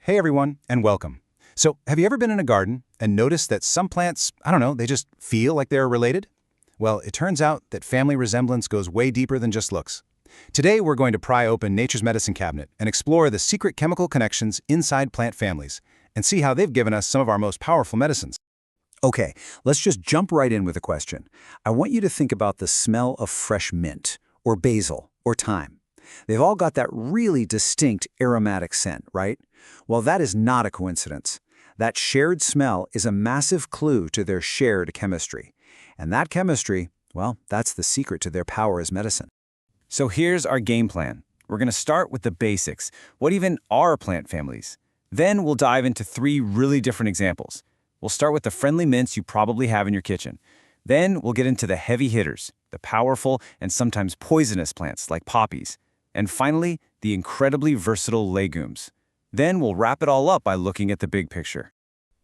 Hey everyone, and welcome. So, have you ever been in a garden and noticed that some plants, I don't know, they just feel like they're related? Well, it turns out that family resemblance goes way deeper than just looks. Today, we're going to pry open nature's medicine cabinet and explore the secret chemical connections inside plant families and see how they've given us some of our most powerful medicines. Okay, let's just jump right in with a question. I want you to think about the smell of fresh mint, or basil, or thyme. They've all got that really distinct aromatic scent, right? Well, that is not a coincidence. That shared smell is a massive clue to their shared chemistry. And that chemistry, well, that's the secret to their power as medicine. So here's our game plan. We're going to start with the basics. What even are plant families? Then we'll dive into 3 really different examples. We'll start with the friendly mints you probably have in your kitchen. Then we'll get into the heavy hitters, the powerful and sometimes poisonous plants like poppies. And finally, the incredibly versatile legumes. Then we'll wrap it all up by looking at the big picture.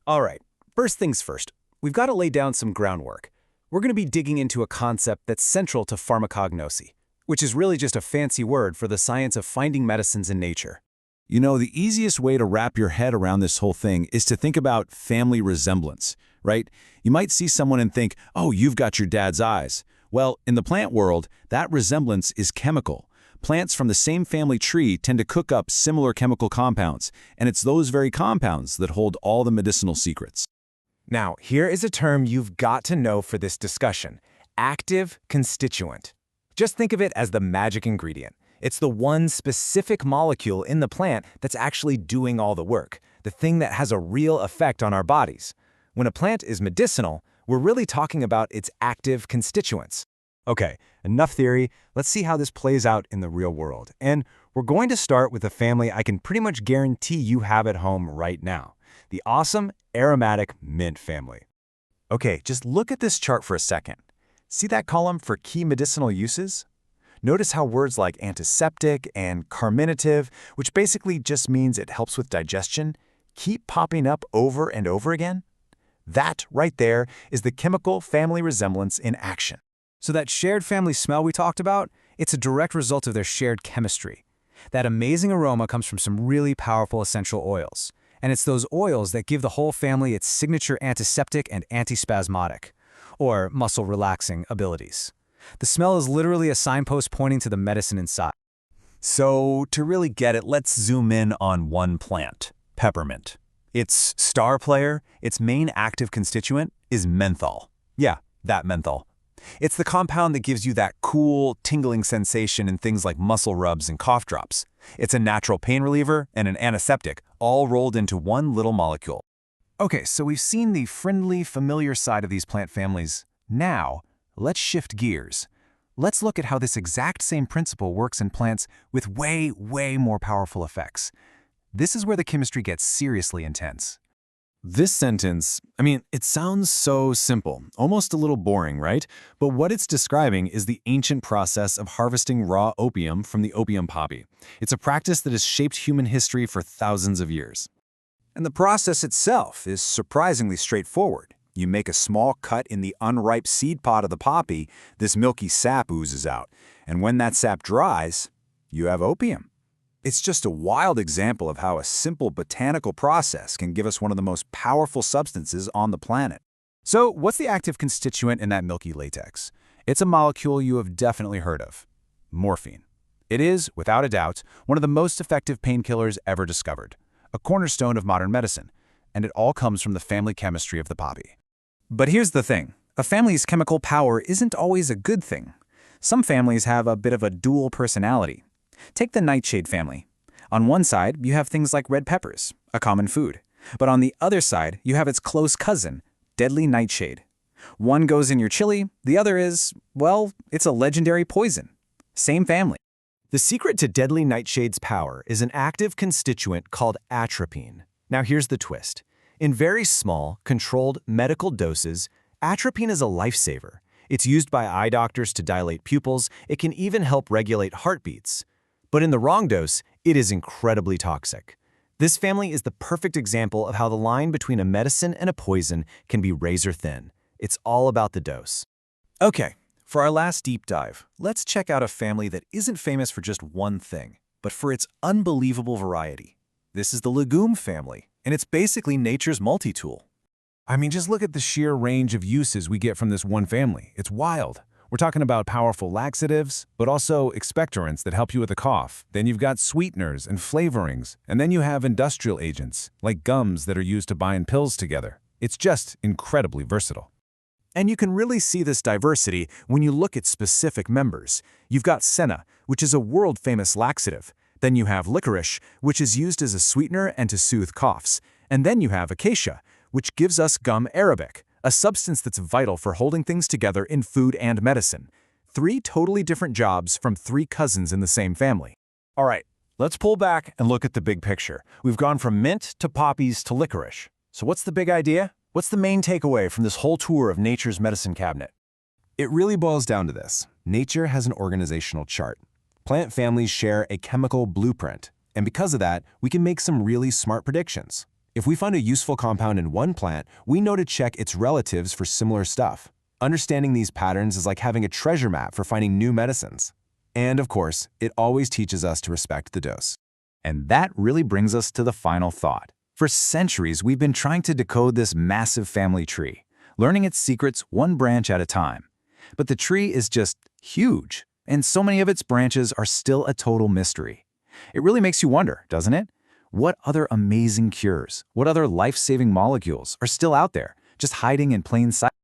All right, first things first. We've got to lay down some groundwork. We're going to be digging into a concept that's central to pharmacognosy, which is really just a fancy word for the science of finding medicines in nature. You know, the easiest way to wrap your head around this whole thing is to think about family resemblance, right? You might see someone and think, oh, you've got your dad's eyes. Well, in the plant world, that resemblance is chemical. Plants from the same family tree tend to cook up similar chemical compounds, and it's those very compounds that hold all the medicinal secrets. Now, here is a term you've got to know for this discussion: active constituent. Just think of it as the magic ingredient. It's the one specific molecule in the plant that's actually doing all the work, the thing that has a real effect on our bodies. When a plant is medicinal, we're really talking about its active constituents. Okay, enough theory. Let's see how this plays out in the real world. And we're going to start with a family I can pretty much guarantee you have at home right now: the awesome aromatic mint family. Okay, just look at this chart for a second. See that column for key medicinal uses? Notice how words like antiseptic and carminative, which basically just means it helps with digestion, keep popping up over and over again? That right there is the chemical family resemblance in action. So that shared family smell we talked about, it's a direct result of their shared chemistry. That amazing aroma comes from some really powerful essential oils. And it's those oils that give the whole family its signature antiseptic and antispasmodic, or muscle-relaxing abilities. The smell is literally a signpost pointing to the medicine inside. So, to really get it, let's zoom in on one plant: peppermint. Its star player, its main active constituent, is menthol. Yeah, that menthol. It's the compound that gives you that cool, tingling sensation in things like muscle rubs and cough drops. It's a natural pain reliever and an antiseptic, all rolled into one little molecule. Okay, so we've seen the friendly, familiar side of these plant families. Now, let's shift gears. Let's look at how this exact same principle works in plants with way, way more powerful effects. This is where the chemistry gets seriously intense. This sentence, it sounds so simple, almost a little boring, right? But what it's describing is the ancient process of harvesting raw opium from the opium poppy. It's a practice that has shaped human history for thousands of years. And the process itself is surprisingly straightforward. You make a small cut in the unripe seed pod of the poppy, this milky sap oozes out. And when that sap dries, you have opium. It's just a wild example of how a simple botanical process can give us one of the most powerful substances on the planet. So, what's the active constituent in that milky latex? It's a molecule you have definitely heard of: morphine. It is, without a doubt, one of the most effective painkillers ever discovered, a cornerstone of modern medicine, and it all comes from the family chemistry of the poppy. But here's the thing: a family's chemical power isn't always a good thing. Some families have a bit of a dual personality. Take the nightshade family. On one side, you have things like red peppers, a common food. But on the other side, you have its close cousin, deadly nightshade. One goes in your chili, the other is, well, it's a legendary poison. Same family. The secret to deadly nightshade's power is an active constituent called atropine. Now here's the twist. In very small, controlled medical doses, atropine is a lifesaver. It's used by eye doctors to dilate pupils. It can even help regulate heartbeats. But in the wrong dose, it is incredibly toxic. This family is the perfect example of how the line between a medicine and a poison can be razor thin. It's all about the dose. Okay, for our last deep dive, let's check out a family that isn't famous for just one thing, but for its unbelievable variety. This is the legume family, and it's basically nature's multi-tool. I mean, just look at the sheer range of uses we get from this one family. It's wild. We're talking about powerful laxatives, but also expectorants that help you with a cough. Then you've got sweeteners and flavorings. And then you have industrial agents, like gums that are used to bind pills together. It's just incredibly versatile. And you can really see this diversity when you look at specific members. You've got senna, which is a world-famous laxative. Then you have licorice, which is used as a sweetener and to soothe coughs. And then you have acacia, which gives us gum arabic, a substance that's vital for holding things together in food and medicine. 3 totally different jobs from 3 cousins in the same family. All right, let's pull back and look at the big picture. We've gone from mint to poppies to licorice. So what's the big idea? What's the main takeaway from this whole tour of nature's medicine cabinet? It really boils down to this. Nature has an organizational chart. Plant families share a chemical blueprint, and because of that, we can make some really smart predictions. If we find a useful compound in one plant, we know to check its relatives for similar stuff. Understanding these patterns is like having a treasure map for finding new medicines. And of course, it always teaches us to respect the dose. And that really brings us to the final thought. For centuries, we've been trying to decode this massive family tree, learning its secrets one branch at a time. But the tree is just huge, and so many of its branches are still a total mystery. It really makes you wonder, doesn't it? What other amazing cures, what other life-saving molecules are still out there, just hiding in plain sight?